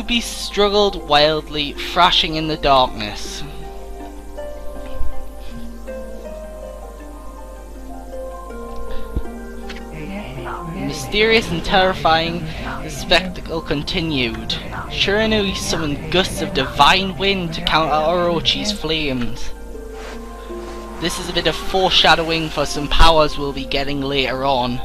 beast struggled wildly, thrashing in the darkness. Mysterious and terrifying, the spectacle continued. Shiranui summoned gusts of divine wind to counter Orochi's flames. This is a bit of foreshadowing for some powers we'll be getting later on.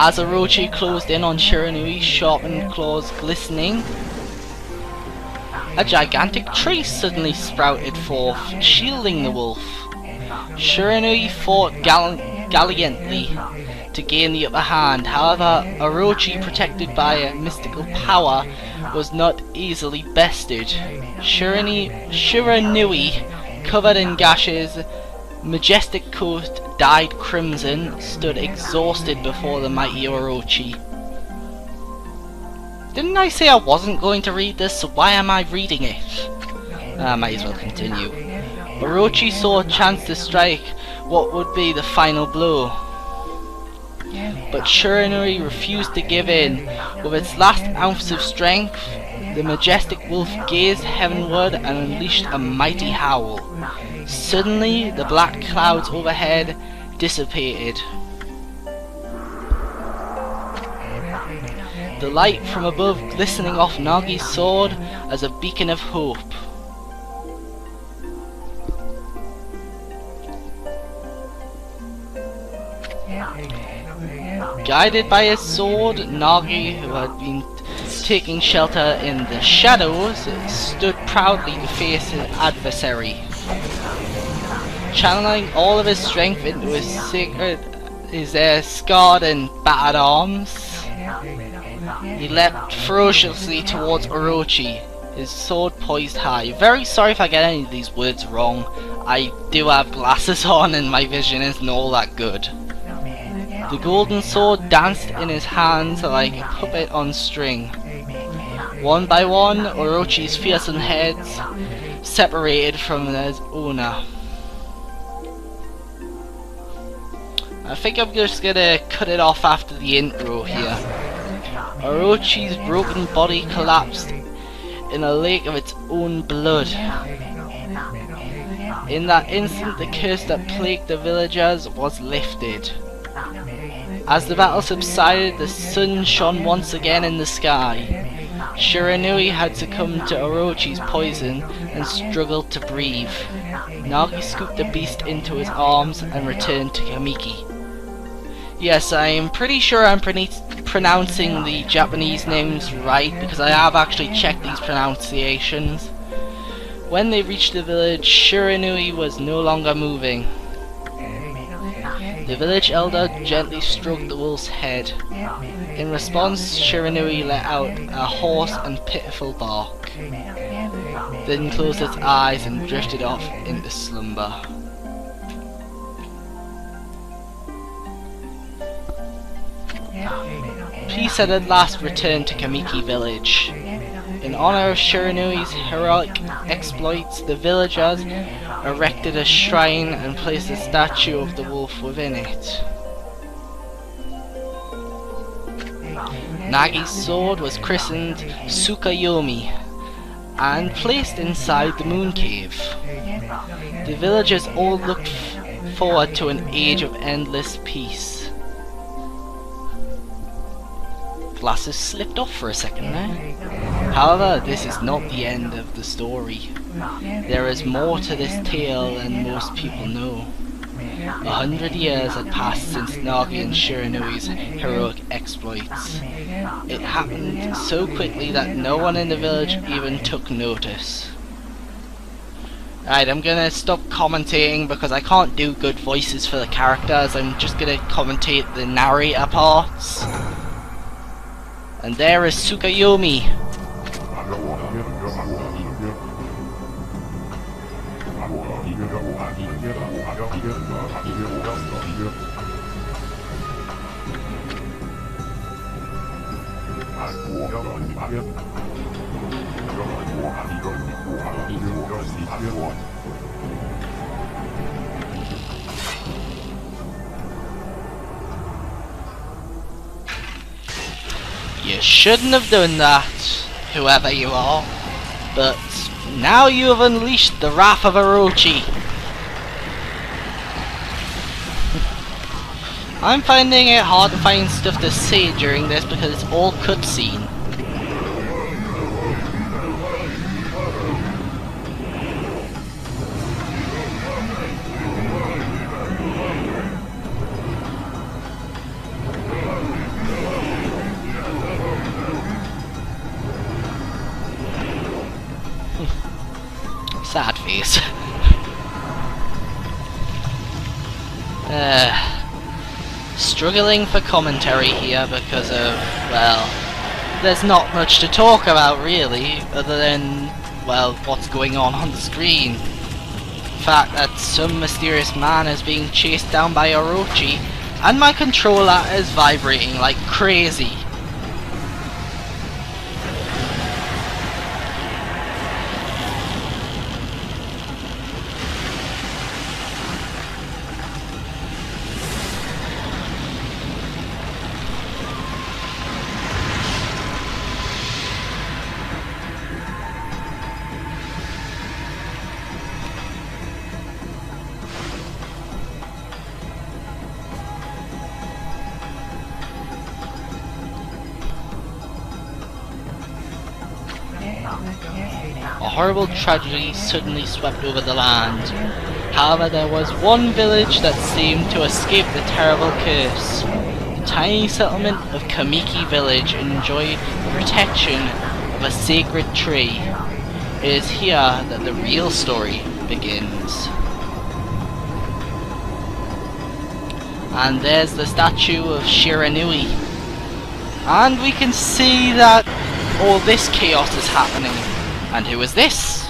As Orochi closed in on Shiranui, sharpened claws glistening, a gigantic tree suddenly sprouted forth, shielding the wolf. Shiranui fought gallantly to gain the upper hand. However, Orochi, protected by a mystical power, was not easily bested. Shiranui, covered in gashes, majestic coat dyed crimson, stood exhausted before the mighty Orochi. Didn't I say I wasn't going to read this, so why am I reading it? I might as well continue. Orochi saw a chance to strike what would be the final blow, but Shiranui refused to give in. With its last ounce of strength, the majestic wolf gazed heavenward and unleashed a mighty howl. Suddenly, the black clouds overhead dissipated. The light from above glistening off Nagi's sword as a beacon of hope. Guided by his sword, Nagi, who had been taking shelter in the shadows, stood proudly to face his adversary. Channeling all of his strength into his scarred and battered arms, he leapt ferociously towards Orochi, his sword poised high. Very sorry if I get any of these words wrong. I do have glasses on and my vision isn't all that good. The golden sword danced in his hands like a puppet on string. One by one, Orochi's fearsome heads separated from his owner. I think I'm just gonna cut it off after the intro here. Orochi's broken body collapsed in a lake of its own blood. In that instant, the curse that plagued the villagers was lifted. As the battle subsided, the sun shone once again in the sky. Shiranui had succumbed to Orochi's poison and struggled to breathe. Nagi scooped the beast into his arms and returned to Kamiki. Yes, I'm pretty sure I'm pronouncing the Japanese names right, because I have actually checked these pronunciations. When they reached the village, Shiranui was no longer moving. The village elder gently stroked the wolf's head. In response, Shiranui let out a hoarse and pitiful bark, then closed its eyes and drifted off into slumber. Peace had at last returned to Kamiki village. In honor of Shiranui's heroic exploits, the villagers erected a shrine and placed a statue of the wolf within it. Nagi's sword was christened Tsukayomi and placed inside the moon cave. The villagers all looked forward to an age of endless peace. Glasses slipped off for a second there. However, this is not the end of the story. There is more to this tale than most people know. 100 years had passed since Nagi and Shiranui's heroic exploits. It happened so quickly that no one in the village even took notice. Alright, I'm gonna stop commentating because I can't do good voices for the characters. I'm just gonna commentate the narrator parts. And there is Tsukayomi. You shouldn't have done that, whoever you are. But now you have unleashed the wrath of Orochi. I'm finding it hard to find stuff to say during this because it's all cutscene. Sad face. Struggling for commentary here because of, well, there's not much to talk about really, other than, well, what's going on the screen. The fact that some mysterious man is being chased down by Orochi, and my controller is vibrating like crazy. A horrible tragedy suddenly swept over the land. However, there was one village that seemed to escape the terrible curse. The tiny settlement of Kamiki Village enjoyed the protection of a sacred tree. It is here that the real story begins. And there's the statue of Shiranui. And we can see that all this chaos is happening. And who is this?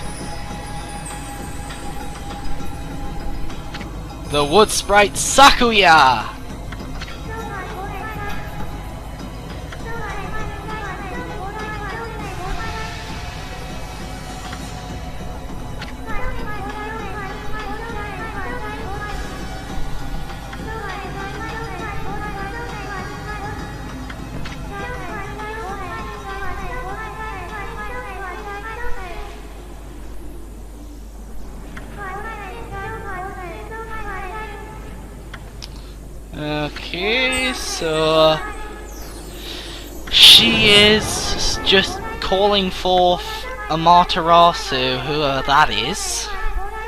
The wood sprite Sakuya! Okay, so she is just calling forth Amaterasu, whoever that is.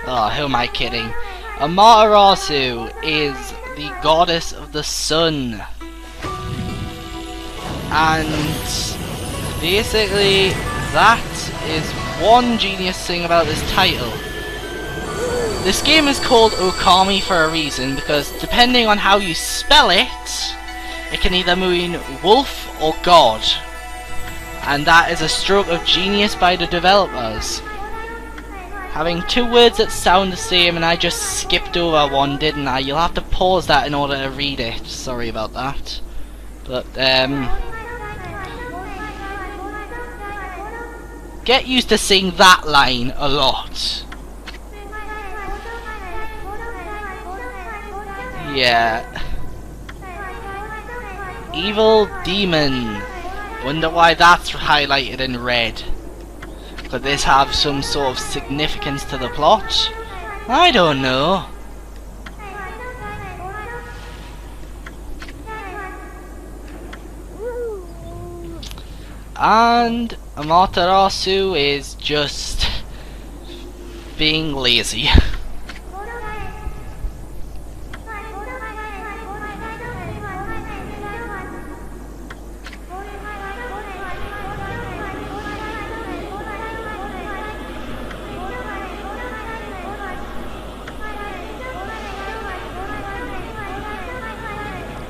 Oh, who am I kidding? Amaterasu is the goddess of the sun. And basically, that is one genius thing about this title. This game is called Okami for a reason, because depending on how you spell it, it can either mean wolf or god. And that is a stroke of genius by the developers. Having two words that sound the same, and I just skipped over one, didn't I? You'll have to pause that in order to read it. Sorry about that. But, get used to seeing that line a lot. Yeah. Evil demon. Wonder why that's highlighted in red. Could this have some sort of significance to the plot? I don't know. And Amaterasu is just being lazy.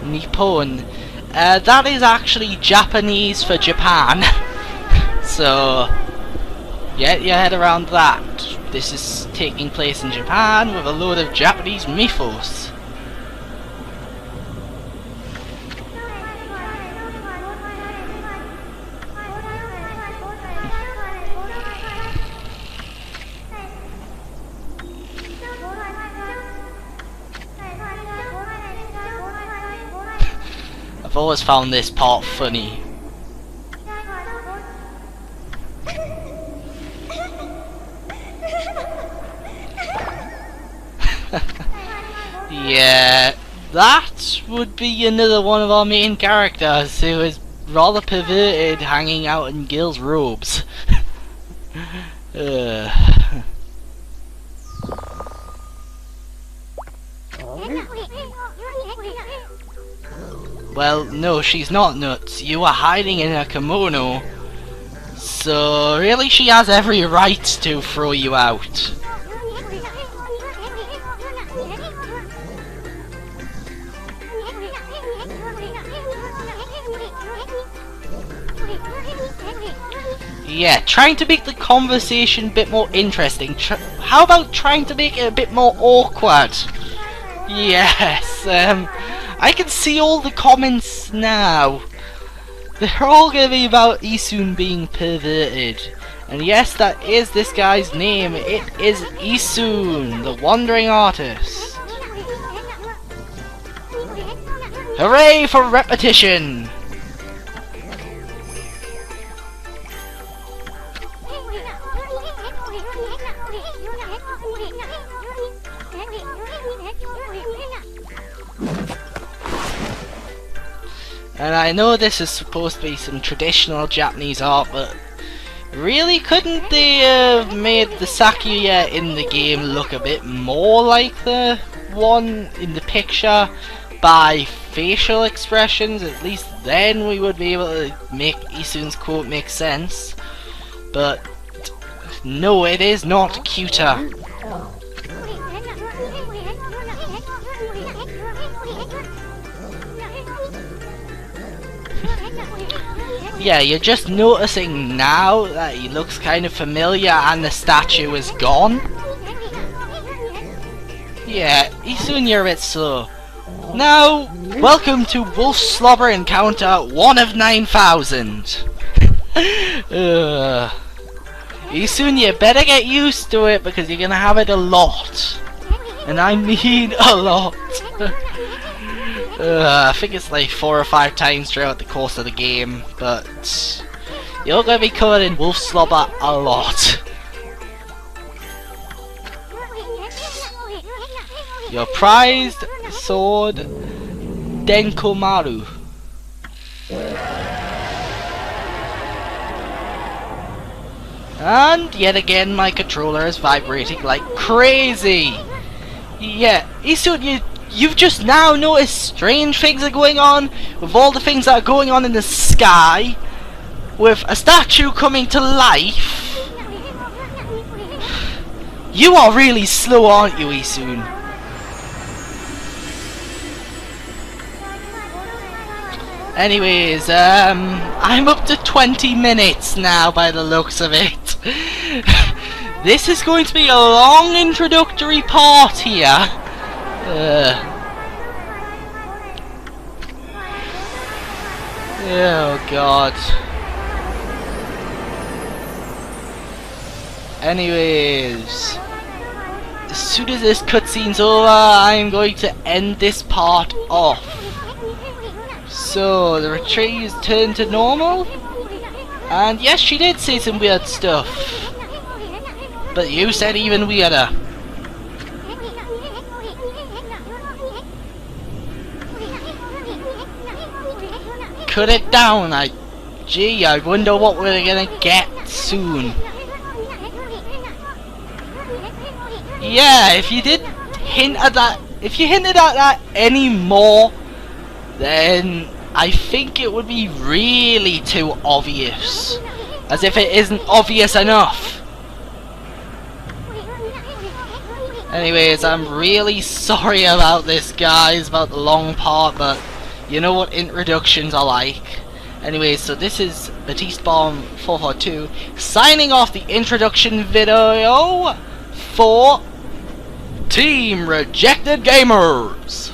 Nippon. That is actually Japanese for Japan. So, get your head around that. This is taking place in Japan with a load of Japanese mythos. I've always found this part funny. Yeah, that would be another one of our main characters who is rather perverted, hanging out in girls' robes. Well, no, she's not nuts. You are hiding in a kimono. So, really, she has every right to throw you out. Yeah, trying to make the conversation a bit more interesting. How about trying to make it a bit more awkward? Yes, I can see all the comments now. They're all going to be about Isun being perverted. And yes, that is this guy's name. It is Isun, the wandering artist. Hooray for repetition! And I know this is supposed to be some traditional Japanese art, but really, couldn't they have made the Sakuya in the game look a bit more like the one in the picture by facial expressions? At least then we would be able to make Isun's quote make sense. But no, it is not cuter. Yeah, you're just noticing now that he looks kind of familiar and the statue is gone. Yeah, Isun, you're a bit slow. Now, welcome to Wolf Slobber Encounter 1 of 9,000. Isun, you better get used to it because you're gonna have it a lot. And I mean a lot. I think it's like 4 or 5 times throughout the course of the game, but you're going to be covered in wolf slobber a lot. Your prized sword, Denkomaru. And yet again my controller is vibrating like crazy. Yeah, Isun, you've just now noticed strange things are going on with all the things that are going on in the sky, with a statue coming to life. You are really slow, aren't you, Isun? Anyways, I'm up to 20 minutes now by the looks of it. This is going to be a long introductory part here. Oh god. Anyways, as soon as this cutscene's over, I'm going to end this part off. So, the retreat is turned to normal. And yes, she did say some weird stuff. But you said even weirder. Cut it down. Gee, I wonder what we're gonna get soon. Yeah, if you did hint at that, if you hinted at that any more, then I think it would be really too obvious. As if it isn't obvious enough. Anyways, I'm really sorry about this, guys, about the long part, but you know what introductions are like. Anyways, so this is Batiste Bomb 442 signing off the introduction video for Team Rejected Gamers.